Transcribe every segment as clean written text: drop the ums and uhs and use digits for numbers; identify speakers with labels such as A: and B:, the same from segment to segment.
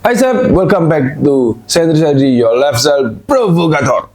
A: Hai Seb, welcome back to Sentry Sadri, your lifestyle provocator.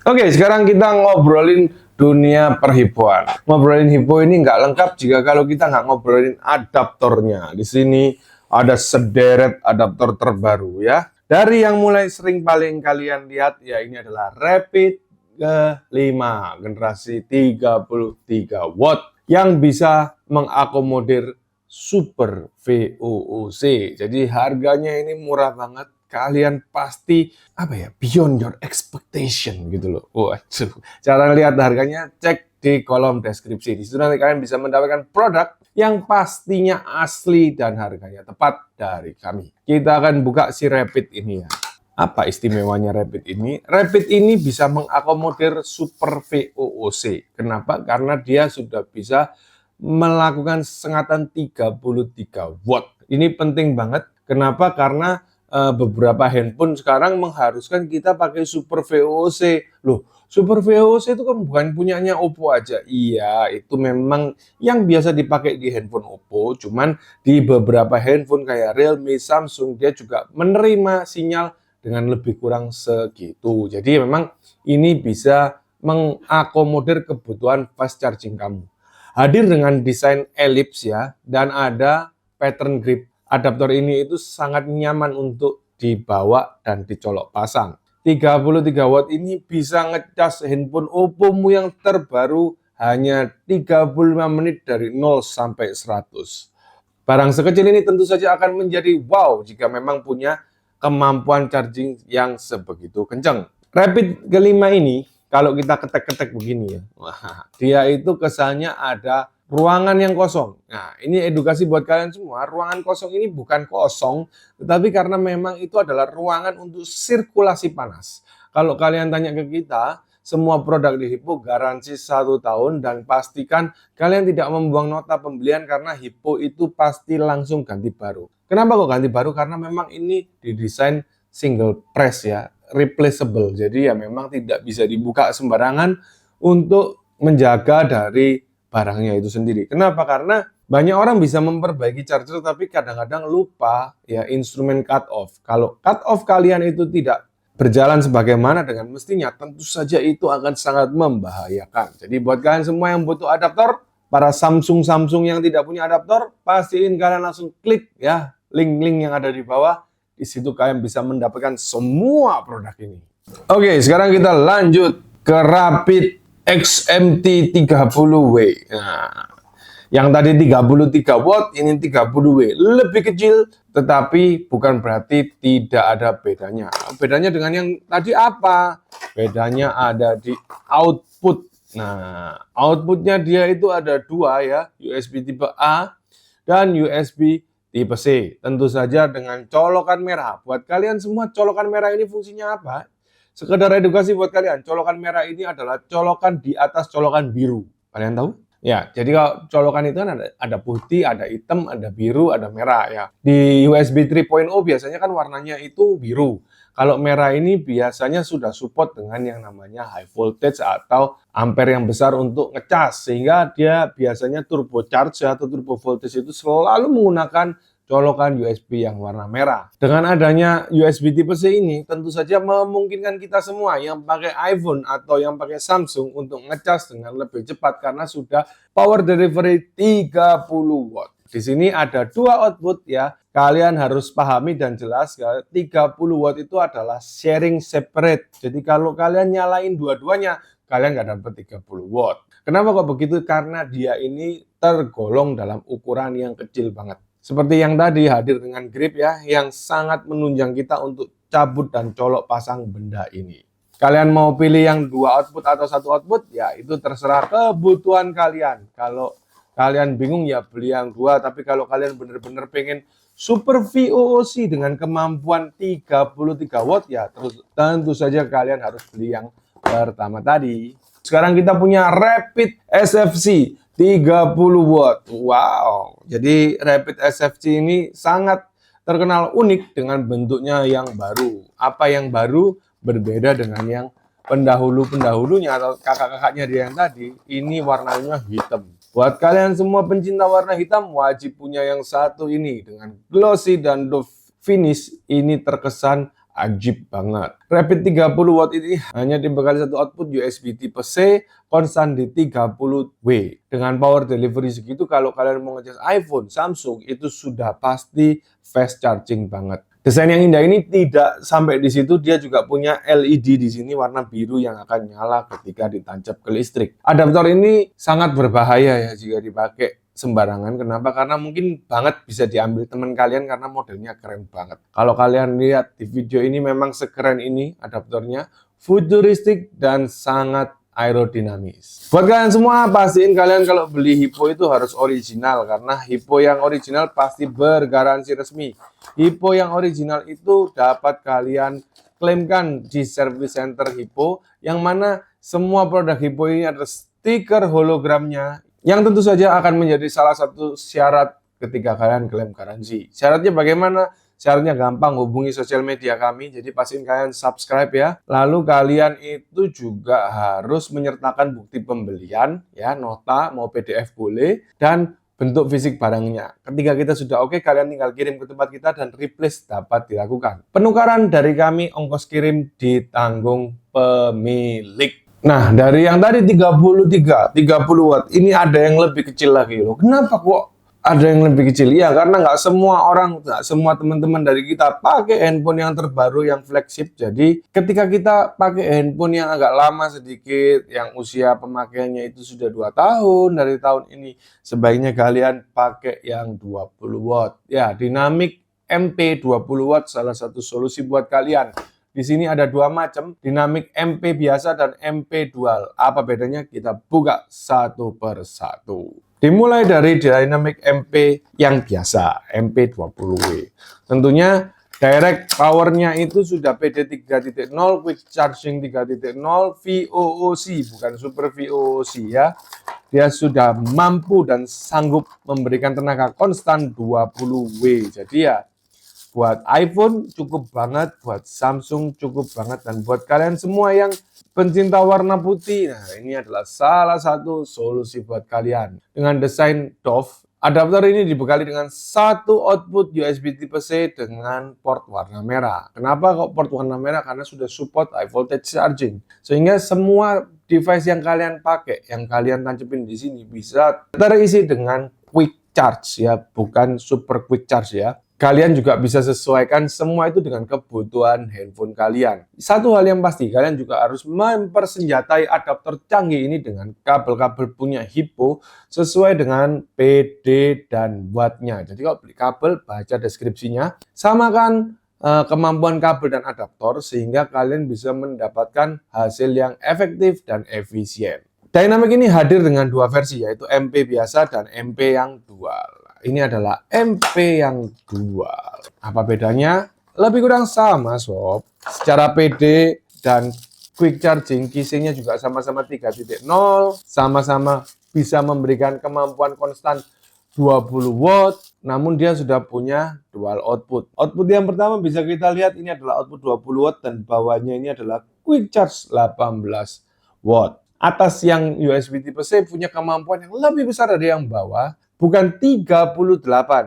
A: Oke, sekarang kita ngobrolin dunia perhipoan. Ngobrolin hipo ini nggak lengkap jika kalau kita nggak ngobrolin adaptornya. Di sini ada sederet adaptor terbaru ya. Dari yang mulai sering paling kalian lihat ya, ini adalah Rapid ke-5 generasi 33 watt yang bisa mengakomodir Super VOOC. Jadi harganya ini murah banget. Kalian pasti beyond your expectation gitu loh. Waduh. Cara lihat harganya cek di kolom deskripsi. Di situ nanti kalian bisa mendapatkan produk yang pastinya asli dan harganya tepat dari kami. Kita akan buka si Rapid ini ya. Apa istimewanya Rapid ini? Rapid ini bisa mengakomodir Super VOOC. Kenapa? Karena dia sudah bisa melakukan sengatan 33 watt. Ini penting banget. Kenapa? Karena beberapa handphone sekarang mengharuskan kita pakai Super VOOC. Loh, Super VOOC itu kan bukan punyanya Oppo aja. Iya, itu memang yang biasa dipakai di handphone Oppo. Cuman di beberapa handphone kayak Realme, Samsung, dia juga menerima sinyal dengan lebih kurang segitu. Jadi memang ini bisa mengakomodir kebutuhan fast charging kamu. Hadir dengan desain elips ya, dan ada pattern grip. Adaptor ini itu sangat nyaman untuk dibawa dan dicolok pasang. 33 watt ini bisa ngecas handphone Oppo-mu yang terbaru hanya 35 menit dari 0 sampai 100. Barang sekecil ini tentu saja akan menjadi wow jika memang punya kemampuan charging yang sebegitu kencang. Rapid ke-5 ini, kalau kita ketek-ketek begini ya, wah, dia itu kesannya ada ruangan yang kosong. Nah, ini edukasi buat kalian semua, ruangan kosong ini bukan kosong, tetapi karena memang itu adalah ruangan untuk sirkulasi panas. Kalau kalian tanya ke kita, semua produk di Hippo garansi 1 tahun dan pastikan kalian tidak membuang nota pembelian karena Hippo itu pasti langsung ganti baru. Kenapa kok ganti baru? Karena memang ini didesain single press ya, replaceable. Jadi ya memang tidak bisa dibuka sembarangan untuk menjaga dari barangnya itu sendiri. Kenapa? Karena banyak orang bisa memperbaiki charger tapi kadang-kadang lupa ya instrumen cut off. Kalau cut off kalian itu tidak berjalan sebagaimana dengan mestinya, tentu saja itu akan sangat membahayakan. Jadi buat kalian semua yang butuh adaptor, para Samsung yang tidak punya adaptor, pastiin kalian langsung klik ya link-link yang ada di bawah. Di situ kalian bisa mendapatkan semua produk ini. Oke, sekarang kita lanjut ke Rapid XMT 30W. Nah, yang tadi 33 watt, ini 30W. Lebih kecil, tetapi bukan berarti tidak ada bedanya. Bedanya dengan yang tadi apa? Bedanya ada di output. Nah, outputnya dia itu ada dua ya, USB tipe A dan USB tipe C. Tentu saja dengan colokan merah. Buat kalian semua, colokan merah ini fungsinya apa? Sekedar edukasi buat kalian, colokan merah ini adalah colokan di atas colokan biru. Kalian tahu? Ya, jadi kalau colokan itu kan ada putih, ada hitam, ada biru, ada merah ya. Di USB 3.0 biasanya kan warnanya itu biru. Kalau merah ini biasanya sudah support dengan yang namanya high voltage atau ampere yang besar untuk ngecas. Sehingga dia biasanya turbo charge atau turbo voltage itu selalu menggunakan colokan USB yang warna merah. Dengan adanya USB tipe C ini tentu saja memungkinkan kita semua yang pakai iPhone atau yang pakai Samsung untuk ngecas dengan lebih cepat karena sudah power delivery 30 watt. Di sini ada dua output ya. Kalian harus pahami dan jelas ya, 30 watt itu adalah sharing separate. Jadi kalau kalian nyalain dua-duanya, kalian nggak dapat 30 watt. Kenapa kok begitu? Karena dia ini tergolong dalam ukuran yang kecil banget. Seperti yang tadi hadir dengan grip ya, yang sangat menunjang kita untuk cabut dan colok pasang benda ini. Kalian mau pilih yang dua output atau satu output, ya itu terserah kebutuhan kalian. Kalau kalian bingung ya beli yang dua, tapi kalau kalian benar-benar pengen Super VOOC dengan kemampuan 33 watt ya tentu saja kalian harus beli yang pertama tadi. Sekarang kita punya Rapid SFC 30 watt. Wow. Jadi Rapid SFC ini sangat terkenal unik dengan bentuknya yang baru. Apa yang baru? Berbeda dengan yang pendahulu-pendahulunya atau kakak-kakaknya dia yang tadi. Ini warnanya hitam. Buat kalian semua pencinta warna hitam, wajib punya yang satu ini. Dengan glossy dan doff finish, ini terkesan ajib banget. Rapid 30 watt ini hanya dibekali satu output USB tipe C konstan di 30W. Dengan power delivery segitu, kalau kalian mau ngecas iPhone, Samsung, itu sudah pasti fast charging banget. Desain yang indah ini tidak sampai di situ, dia juga punya LED di sini warna biru yang akan nyala ketika ditancap ke listrik. Adaptor ini sangat berbahaya ya jika dipakai sembarangan. Kenapa? Karena mungkin banget bisa diambil teman kalian karena modelnya keren banget. Kalau kalian lihat di video ini memang sekeren ini adaptornya, futuristik dan sangat aerodinamis. Buat kalian semua, pastiin kalian kalau beli Hippo itu harus original karena Hippo yang original pasti bergaransi resmi. Hippo yang original itu dapat kalian klaimkan di service center Hippo, yang mana semua produk Hippo ini ada stiker hologramnya yang tentu saja akan menjadi salah satu syarat ketika kalian klaim garansi. Syaratnya bagaimana? Syaratnya gampang, hubungi sosial media kami, jadi pastiin kalian subscribe ya. Lalu kalian itu juga harus menyertakan bukti pembelian, ya, nota, mau PDF boleh, dan bentuk fisik barangnya. Ketika kita sudah oke, kalian tinggal kirim ke tempat kita dan replace dapat dilakukan. Penukaran dari kami, ongkos kirim ditanggung pemilik. Nah, dari yang tadi 30 watt, ini ada yang lebih kecil lagi loh. Kenapa kok ada yang lebih kecil? Ya, karena nggak semua orang, nggak semua teman-teman dari kita pakai handphone yang terbaru, yang flagship. Jadi, ketika kita pakai handphone yang agak lama sedikit, yang usia pemakaiannya itu sudah 2 tahun dari tahun ini, sebaiknya kalian pakai yang 20 watt. Ya, Dynamic MP 20 watt salah satu solusi buat kalian. Di sini ada dua macam, Dynamic MP biasa dan MP dual. Apa bedanya? Kita buka satu per satu. Dimulai dari Dynamic MP yang biasa, MP 20W. Tentunya direct powernya itu sudah PD 3.0, quick charging 3.0, VOOC, bukan super VOOC ya. Dia sudah mampu dan sanggup memberikan tenaga konstan 20W. Jadi ya, buat iPhone cukup banget, buat Samsung cukup banget, dan buat kalian semua yang pencinta warna putih, nah ini adalah salah satu solusi buat kalian. Dengan desain doff, adaptor ini dibekali dengan satu output USB tipe C dengan port warna merah. Kenapa kok port warna merah? Karena sudah support high voltage charging. Sehingga semua device yang kalian pakai, yang kalian tancapin di sini bisa terisi dengan quick charge ya, bukan super quick charge ya. Kalian juga bisa sesuaikan semua itu dengan kebutuhan handphone kalian. Satu hal yang pasti, kalian juga harus mempersenjatai adaptor canggih ini dengan kabel-kabel punya Hippo sesuai dengan PD dan wattnya. Jadi kalau beli kabel, baca deskripsinya, samakan kemampuan kabel dan adaptor sehingga kalian bisa mendapatkan hasil yang efektif dan efisien. Dynamic ini hadir dengan dua versi, yaitu MP biasa dan MP yang dual. Ini adalah MP yang dual. Apa bedanya? Lebih kurang sama sob. Secara PD dan quick charging, casingnya juga sama-sama 3.0, sama-sama bisa memberikan kemampuan konstan 20 watt, namun dia sudah punya dual output. Output yang pertama bisa kita lihat, ini adalah output 20 watt dan bawahnya ini adalah quick charge 18 watt. Atas yang USB tipe C punya kemampuan yang lebih besar dari yang bawah, bukan 38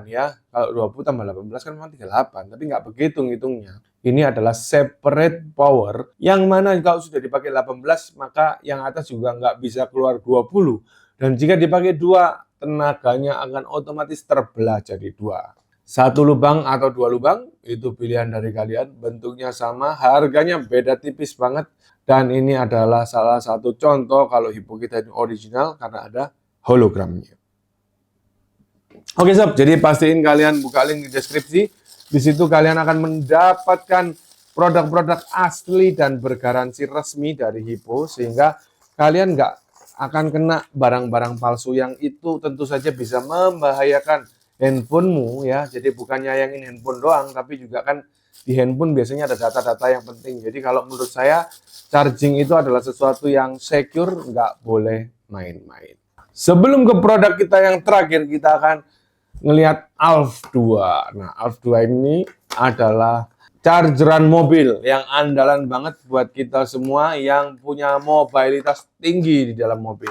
A: ya. Kalau 20 tambah 18 kan memang 38, tapi nggak begitu ngitungnya. Ini adalah separate power, yang mana kalau sudah dipakai 18, maka yang atas juga nggak bisa keluar 20. Dan jika dipakai 2, tenaganya akan otomatis terbelah jadi 2. Satu lubang atau 2 lubang, itu pilihan dari kalian. Bentuknya sama, harganya beda tipis banget. Dan ini adalah salah satu contoh kalau Hippo kita ini original karena ada hologramnya. Oke sob, jadi pastiin kalian buka link di deskripsi. Di situ kalian akan mendapatkan produk-produk asli dan bergaransi resmi dari Hippo, sehingga kalian nggak akan kena barang-barang palsu yang itu tentu saja bisa membahayakan handphonemu ya. Jadi bukan nyayangin handphone doang, tapi juga kan di handphone biasanya ada data-data yang penting. Jadi kalau menurut saya charging itu adalah sesuatu yang secure, nggak boleh main-main. Sebelum ke produk kita yang terakhir, kita akan ngelihat Alf 2. Nah, Alf 2 ini adalah chargeran mobil yang andalan banget buat kita semua yang punya mobilitas tinggi di dalam mobil.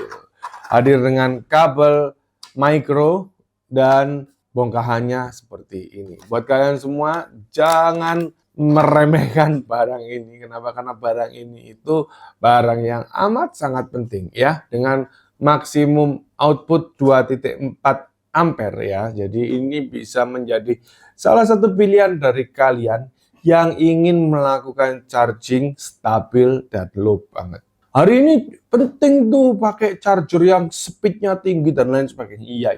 A: hadir dengan kabel micro dan bongkahannya seperti ini. Buat kalian semua, jangan meremehkan barang ini. Kenapa? Karena barang ini itu barang yang amat sangat penting ya, dengan maksimum output 2,4 ampere ya. Jadi ini bisa menjadi salah satu pilihan dari kalian yang ingin melakukan charging stabil dan low banget. Hari ini penting tuh pakai charger yang speednya tinggi dan lain sebagainya.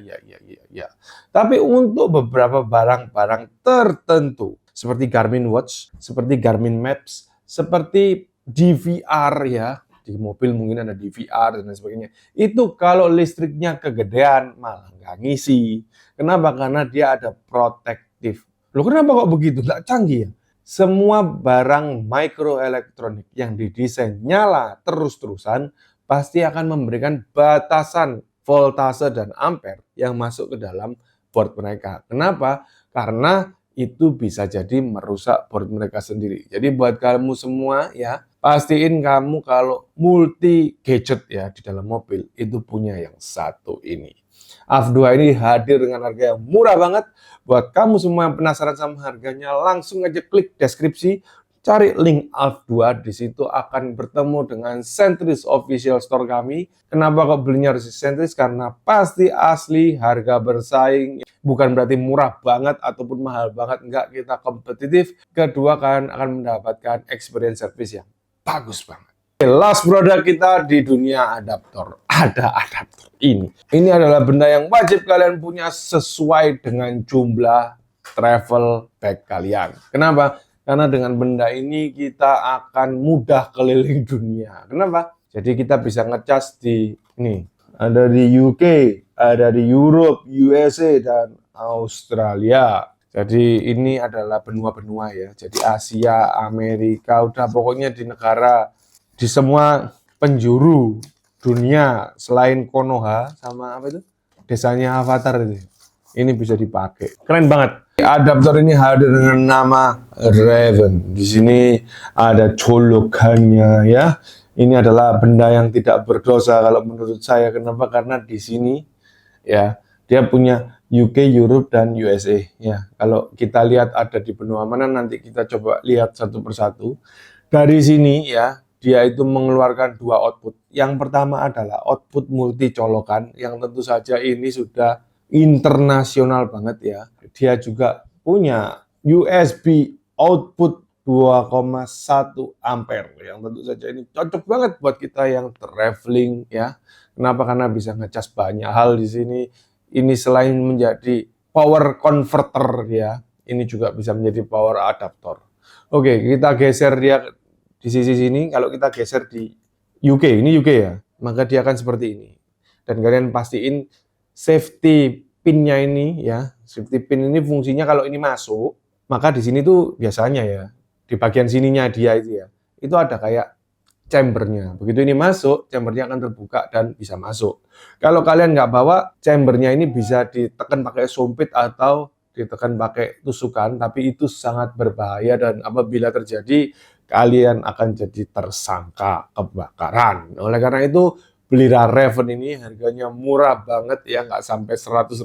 A: Iya. Tapi untuk beberapa barang-barang tertentu, seperti Garmin Watch, seperti Garmin Maps, seperti DVR ya, di mobil mungkin ada DVR dan lain sebagainya. Itu kalau listriknya kegedean malah nggak ngisi. Kenapa? Karena dia ada protektif. Loh kenapa kok begitu? Nggak canggih ya? Semua barang mikroelektronik yang didesain nyala terus-terusan pasti akan memberikan batasan voltase dan ampere yang masuk ke dalam board mereka. Kenapa? Karena itu bisa jadi merusak board mereka sendiri. Jadi buat kamu semua ya, pastiin kamu kalau multi gadget ya di dalam mobil itu punya yang satu ini. AV2 ini hadir dengan harga yang murah banget. Buat kamu semua yang penasaran sama harganya, langsung aja klik deskripsi, cari link AV2, di situ akan bertemu dengan Sentris Official Store kami. Kenapa kok belinya harus di Sentris? Karena pasti asli, harga bersaing, bukan berarti murah banget ataupun mahal banget, enggak, kita kompetitif. Kedua, kalian akan mendapatkan experience service yang bagus banget. Last produk kita di dunia adaptor, ada adaptor ini. Ini adalah benda yang wajib kalian punya sesuai dengan jumlah travel bag kalian. Kenapa? Karena dengan benda ini kita akan mudah keliling dunia. Kenapa? Jadi kita bisa ngecas di ini. Ada di UK, ada di Europe, USA, dan Australia. Jadi ini adalah benua-benua ya. Jadi Asia, Amerika, udah pokoknya di negara, di semua penjuru dunia selain Konoha sama apa itu? Desanya Avatar itu. Ini bisa dipakai. Keren banget. Adaptor ini hadir dengan nama Raven. Di sini ada colokannya ya. Ini adalah benda yang tidak berdosa kalau menurut saya. Kenapa? Karena di sini ya dia punya UK, Europe, dan USA. Ya, kalau kita lihat ada di benua mana, nanti kita coba lihat satu persatu. Dari sini ya, dia itu mengeluarkan dua output. Yang pertama adalah output multi colokan, yang tentu saja ini sudah internasional banget ya. Dia juga punya USB output 2,1 ampere, yang tentu saja ini cocok banget buat kita yang traveling ya. Kenapa? Karena bisa ngecas banyak hal di sini. Ini selain menjadi power converter ya, ini juga bisa menjadi power adaptor. Oke, kita geser dia di sisi sini. Kalau kita geser di UK, ini UK ya, maka dia akan seperti ini. Dan kalian pastiin safety pinnya ini ya, safety pin ini fungsinya kalau ini masuk, maka di sini tuh biasanya ya, di bagian sininya dia itu ya, itu ada kayak chambernya. Begitu ini masuk, chambernya akan terbuka dan bisa masuk. Kalau kalian nggak bawa, chambernya ini bisa ditekan pakai sumpit atau ditekan pakai tusukan, tapi itu sangat berbahaya dan apabila terjadi, kalian akan jadi tersangka kebakaran. Oleh karena itu, belilah Raven ini harganya murah banget ya, nggak sampai 100.000,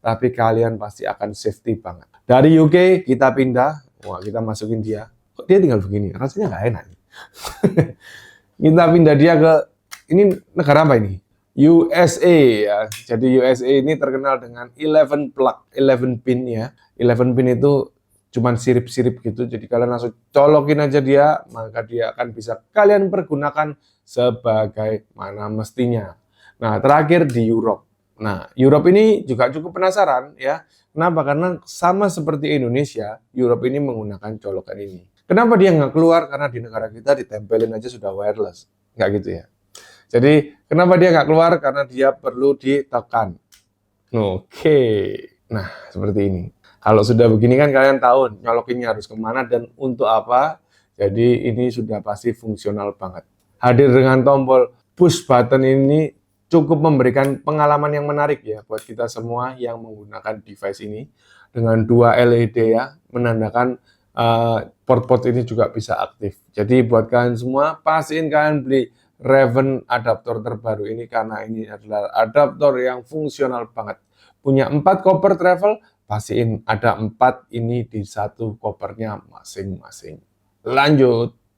A: tapi kalian pasti akan safety banget. Dari UK kita pindah, wah kita masukin dia. Kok dia tinggal begini? Rasanya nggak enak. Kita pindah dia ke, ini negara apa ini? USA ya. Jadi USA ini terkenal dengan 11 plug, 11 pin ya. 11 pin itu cuman sirip-sirip gitu. Jadi kalian langsung colokin aja dia, maka dia akan bisa kalian pergunakan sebagai mana mestinya. Nah, terakhir di Europe. Nah, Europe ini juga cukup penasaran ya. Kenapa? Karena sama seperti Indonesia, Europe ini menggunakan colokan ini. Kenapa dia nggak keluar? Karena di negara kita ditempelin aja sudah wireless. Nggak gitu ya. Jadi, kenapa dia nggak keluar? Karena dia perlu ditekan. Oke. Nah, seperti ini. Kalau sudah begini kan kalian tahu nyolokinnya harus kemana dan untuk apa. Jadi, ini sudah pasti fungsional banget. Hadir dengan tombol push button ini cukup memberikan pengalaman yang menarik ya buat kita semua yang menggunakan device ini. Dengan dua LED ya, menandakan port-port ini juga bisa aktif. Jadi buat kalian semua, pastiin kalian beli Raven adaptor terbaru ini karena ini adalah adaptor yang fungsional banget. Punya 4 koper travel, pastiin ada 4 ini di satu kopernya masing-masing. Lanjut.